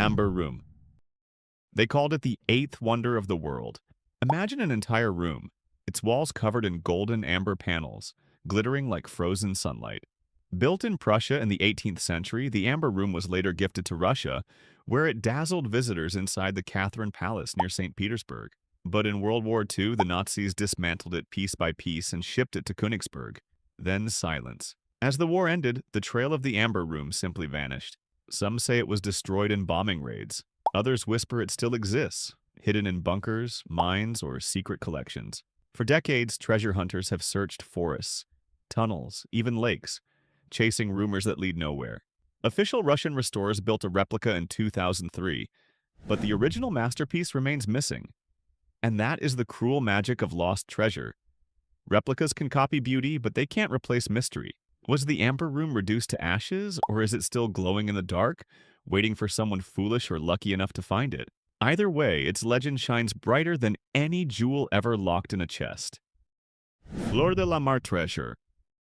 Amber Room. They called it the eighth wonder of the world. Imagine an entire room, its walls covered in golden amber panels, glittering like frozen sunlight. Built in Prussia in the 18th century, the Amber Room was later gifted to Russia, where it dazzled visitors inside the Catherine Palace near St. Petersburg. But in World War II, the Nazis dismantled it piece by piece and shipped it to Königsberg. Then silence. As the war ended, the trail of the Amber Room simply vanished. Some say it was destroyed in bombing raids. Others whisper it still exists, hidden in bunkers, mines, or secret collections. For decades, treasure hunters have searched forests, tunnels, even lakes, chasing rumors that lead nowhere. Official Russian restorers built a replica in 2003, but the original masterpiece remains missing. And that is the cruel magic of lost treasure. Replicas can copy beauty, but they can't replace mystery. Was the Amber Room reduced to ashes, or is it still glowing in the dark, waiting for someone foolish or lucky enough to find it? Either way, its legend shines brighter than any jewel ever locked in a chest. Flor de la Mar Treasure.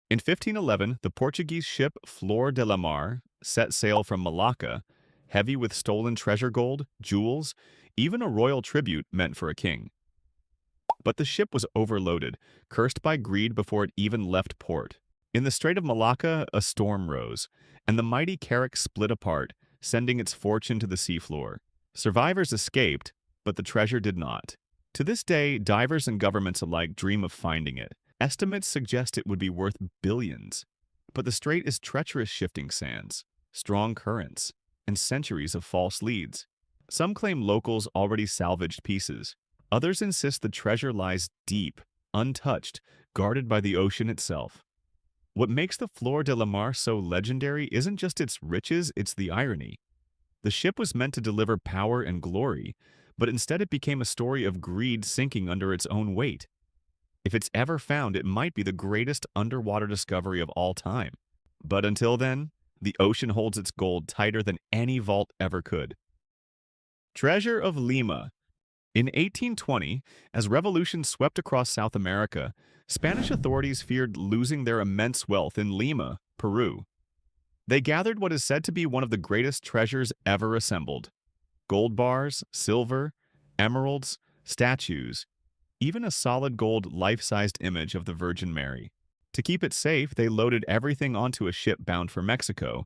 In 1511, the Portuguese ship Flor de la Mar set sail from Malacca, heavy with stolen treasure gold, jewels, even a royal tribute meant for a king. But the ship was overloaded, cursed by greed before it even left port. In the Strait of Malacca, a storm rose, and the mighty carrack split apart, sending its fortune to the seafloor. Survivors escaped, but the treasure did not. To this day, divers and governments alike dream of finding it. Estimates suggest it would be worth billions. But the strait is treacherous shifting sands, strong currents, and centuries of false leads. Some claim locals already salvaged pieces. Others insist the treasure lies deep, untouched, guarded by the ocean itself. What makes the Flor de la Mar so legendary isn't just its riches, it's the irony. The ship was meant to deliver power and glory, but instead it became a story of greed sinking under its own weight. If it's ever found, it might be the greatest underwater discovery of all time. But until then, the ocean holds its gold tighter than any vault ever could. Treasure of Lima. In 1820, as revolution swept across South America, Spanish authorities feared losing their immense wealth in Lima, Peru. They gathered what is said to be one of the greatest treasures ever assembled: gold bars, silver, emeralds, statues, even a solid gold life-sized image of the Virgin Mary. To keep it safe, they loaded everything onto a ship bound for Mexico,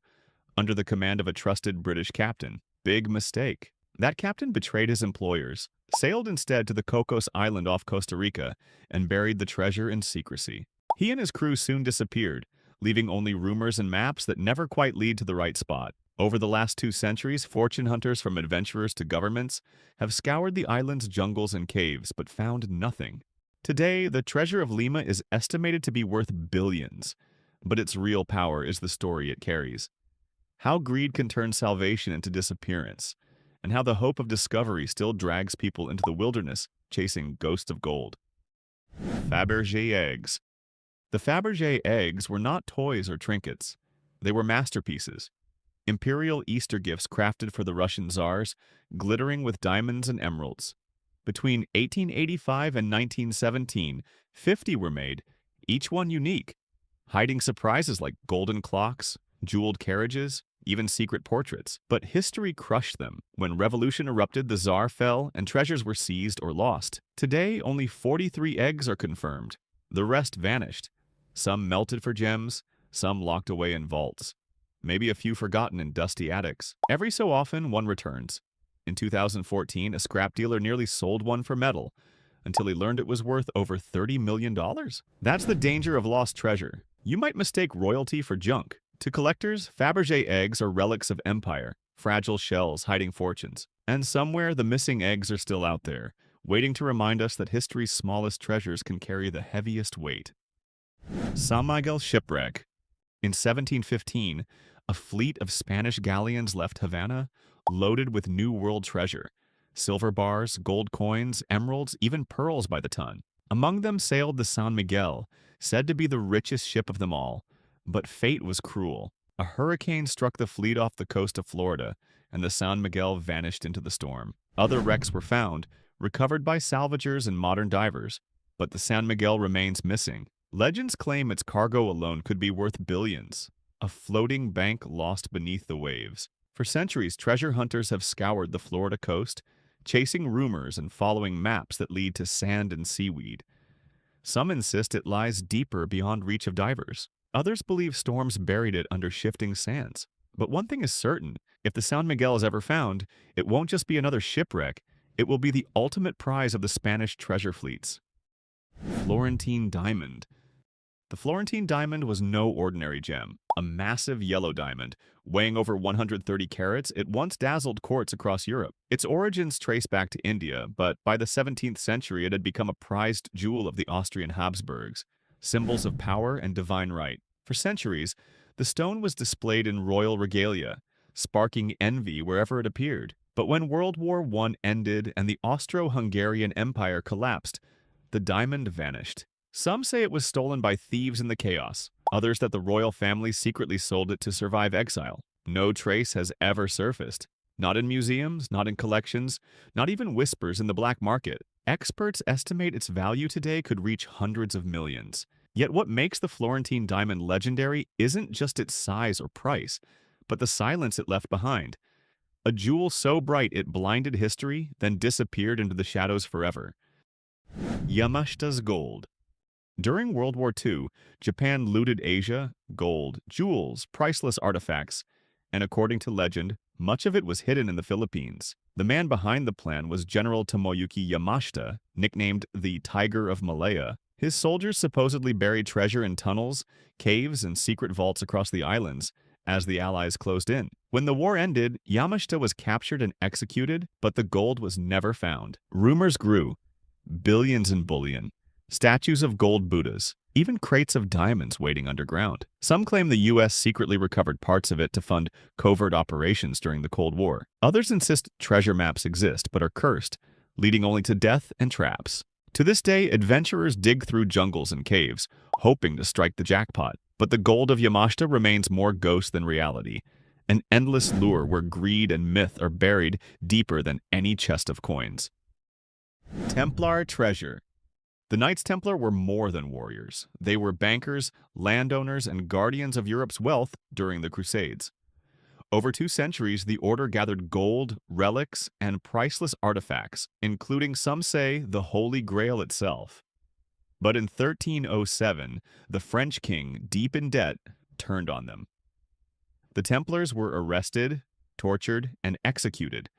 under the command of a trusted British captain. Big mistake. That captain betrayed his employers, sailed instead to the Cocos Island off Costa Rica, and buried the treasure in secrecy. He and his crew soon disappeared, leaving only rumors and maps that never quite lead to the right spot. Over the last 2 centuries, fortune hunters from adventurers to governments have scoured the island's jungles and caves, but found nothing. Today, the treasure of Lima is estimated to be worth billions, but its real power is the story it carries. How greed can turn salvation into disappearance, and how the hope of discovery still drags people into the wilderness chasing ghosts of gold. Fabergé Eggs. The Fabergé eggs were not toys or trinkets. They were masterpieces. Imperial Easter gifts crafted for the Russian czars, glittering with diamonds and emeralds. Between 1885 and 1917, 50 were made, each one unique, hiding surprises like golden clocks, jeweled carriages, even secret portraits. But history crushed them. When revolution erupted, the Tsar fell, and treasures were seized or lost. Today, only 43 eggs are confirmed. The rest vanished. Some melted for gems, some locked away in vaults. Maybe a few forgotten in dusty attics. Every so often, one returns. In 2014, a scrap dealer nearly sold one for metal, until he learned it was worth over $30 million. That's the danger of lost treasure. You might mistake royalty for junk. To collectors, Fabergé eggs are relics of empire, fragile shells hiding fortunes. And somewhere, the missing eggs are still out there, waiting to remind us that history's smallest treasures can carry the heaviest weight. Miguel Shipwreck. In 1715, a fleet of Spanish galleons left Havana, loaded with New World treasure. Silver bars, gold coins, emeralds, even pearls by the ton. Among them sailed the San Miguel, said to be the richest ship of them all. But fate was cruel. A hurricane struck the fleet off the coast of Florida, and the San Miguel vanished into the storm. Other wrecks were found, recovered by salvagers and modern divers, but the San Miguel remains missing. Legends claim its cargo alone could be worth billions, a floating bank lost beneath the waves. For centuries, treasure hunters have scoured the Florida coast, chasing rumors and following maps that lead to sand and seaweed. Some insist it lies deeper beyond reach of divers. Others believe storms buried it under shifting sands. But one thing is certain, if the San Miguel is ever found, it won't just be another shipwreck, it will be the ultimate prize of the Spanish treasure fleets. Florentine Diamond. The Florentine Diamond was no ordinary gem. A massive yellow diamond, weighing over 130 carats, it once dazzled courts across Europe. Its origins trace back to India, but by the 17th century it had become a prized jewel of the Austrian Habsburgs, symbols of power and divine right. For centuries, the stone was displayed in royal regalia, sparking envy wherever it appeared. But when World War I ended and the Austro-Hungarian Empire collapsed, the diamond vanished. Some say it was stolen by thieves in the chaos, others that the royal family secretly sold it to survive exile. No trace has ever surfaced. Not in museums, not in collections, not even whispers in the black market. Experts estimate its value today could reach hundreds of millions. Yet what makes the Florentine diamond legendary isn't just its size or price, but the silence it left behind. A jewel so bright it blinded history, then disappeared into the shadows forever. Yamashita's gold. During World War II, Japan looted Asia, gold, jewels, priceless artifacts, and according to legend, much of it was hidden in the Philippines. The man behind the plan was General Tomoyuki Yamashita, nicknamed the Tiger of Malaya. His soldiers supposedly buried treasure in tunnels, caves, and secret vaults across the islands as the Allies closed in. When the war ended, Yamashita was captured and executed, but the gold was never found. Rumors grew. Billions in bullion. Statues of gold Buddhas, even crates of diamonds waiting underground. Some claim the U.S. secretly recovered parts of it to fund covert operations during the Cold War. Others insist treasure maps exist but are cursed, leading only to death and traps. To this day, adventurers dig through jungles and caves, hoping to strike the jackpot. But the gold of Yamashita remains more ghost than reality, an endless lure where greed and myth are buried deeper than any chest of coins. Templar Treasure. The Knights Templar were more than warriors. They were bankers, landowners, and guardians of Europe's wealth during the Crusades. Over 2 centuries, the order gathered gold, relics, and priceless artifacts, including, some say, the Holy Grail itself. But in 1307, the French king, deep in debt, turned on them. The Templars were arrested, tortured, and executed.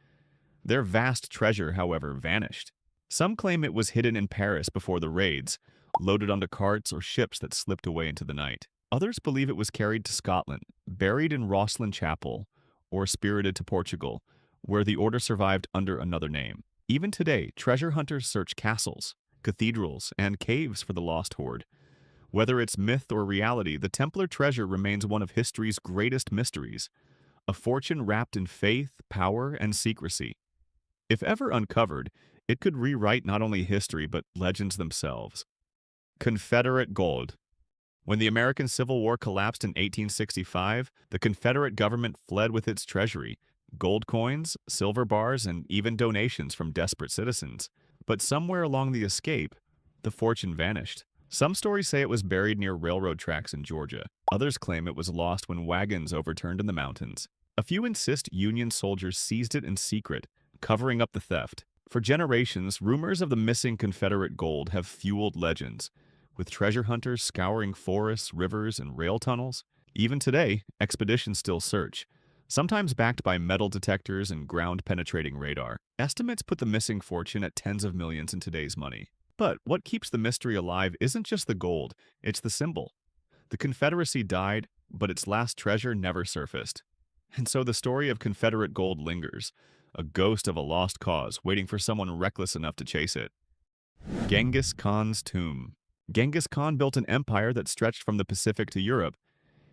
Their vast treasure, however, vanished. Some claim it was hidden in Paris before the raids, loaded onto carts or ships that slipped away into the night. Others believe it was carried to Scotland, buried in Rosslyn Chapel, or spirited to Portugal, where the order survived under another name. Even today, treasure hunters search castles, cathedrals, and caves for the lost hoard. Whether it's myth or reality, the Templar treasure remains one of history's greatest mysteries, a fortune wrapped in faith, power, and secrecy. If ever uncovered, it could rewrite not only history but legends themselves. Confederate Gold. When the American Civil War collapsed in 1865, the Confederate government fled with its treasury, gold coins, silver bars, and even donations from desperate citizens. But somewhere along the escape, the fortune vanished. Some stories say it was buried near railroad tracks in Georgia. Others claim it was lost when wagons overturned in the mountains. A few insist Union soldiers seized it in secret, covering up the theft. For generations, rumors of the missing Confederate gold have fueled legends, with treasure hunters scouring forests, rivers, and rail tunnels. Even today, expeditions still search, sometimes backed by metal detectors and ground-penetrating radar. Estimates put the missing fortune at tens of millions in today's money. But what keeps the mystery alive isn't just the gold, it's the symbol. The Confederacy died, but its last treasure never surfaced. And so the story of Confederate gold lingers, a ghost of a lost cause waiting for someone reckless enough to chase it. Genghis Khan's tomb. Genghis Khan built an empire that stretched from the Pacific to Europe,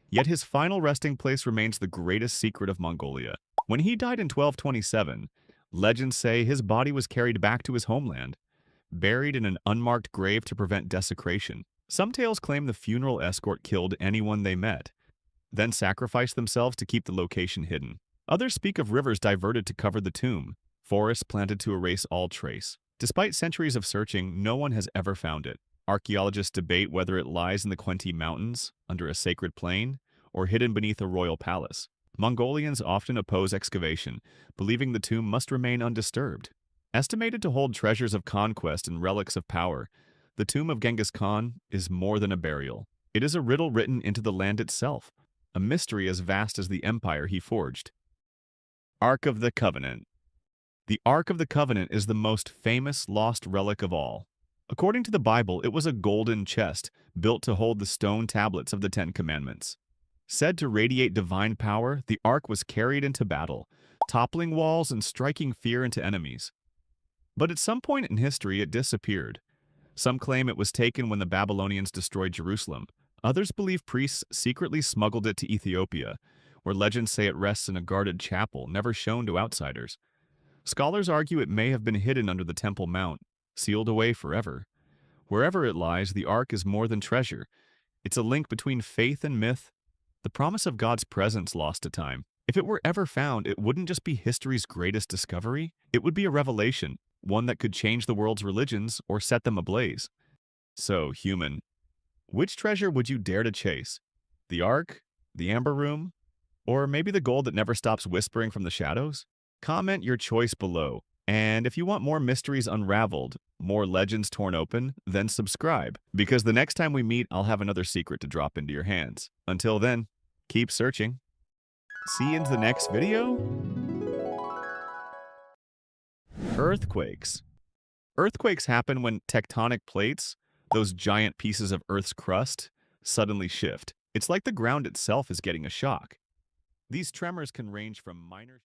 yet his final resting place remains the greatest secret of Mongolia. When he died in 1227, legends say his body was carried back to his homeland, buried in an unmarked grave to prevent desecration. Some tales claim the funeral escort killed anyone they met, then sacrificed themselves to keep the location hidden. Others speak of rivers diverted to cover the tomb, forests planted to erase all trace. Despite centuries of searching, no one has ever found it. Archaeologists debate whether it lies in the Quenti Mountains, under a sacred plain, or hidden beneath a royal palace. Mongolians often oppose excavation, believing the tomb must remain undisturbed. Estimated to hold treasures of conquest and relics of power, the tomb of Genghis Khan is more than a burial. It is a riddle written into the land itself, a mystery as vast as the empire he forged. Ark of the Covenant. The Ark of the Covenant is the most famous lost relic of all. According to the Bible, it was a golden chest built to hold the stone tablets of the Ten Commandments. Said to radiate divine power, the Ark was carried into battle, toppling walls and striking fear into enemies. But at some point in history, it disappeared. Some claim it was taken when the Babylonians destroyed Jerusalem. Others believe priests secretly smuggled it to Ethiopia, where legends say it rests in a guarded chapel never shown to outsiders. Scholars argue it may have been hidden under the Temple Mount, sealed away forever. Wherever it lies, the Ark is more than treasure. It's a link between faith and myth, the promise of God's presence lost to time. If it were ever found, it wouldn't just be history's greatest discovery, it would be a revelation, one that could change the world's religions or set them ablaze. So, human, which treasure would you dare to chase? The Ark? The Amber Room? Or maybe the gold that never stops whispering from the shadows? Comment your choice below. And if you want more mysteries unraveled, more legends torn open, then subscribe, because the next time we meet, I'll have another secret to drop into your hands. Until then, keep searching. See you in the next video. Earthquakes. Earthquakes happen when tectonic plates, those giant pieces of Earth's crust, suddenly shift. It's like the ground itself is getting a shock. These tremors can range from minor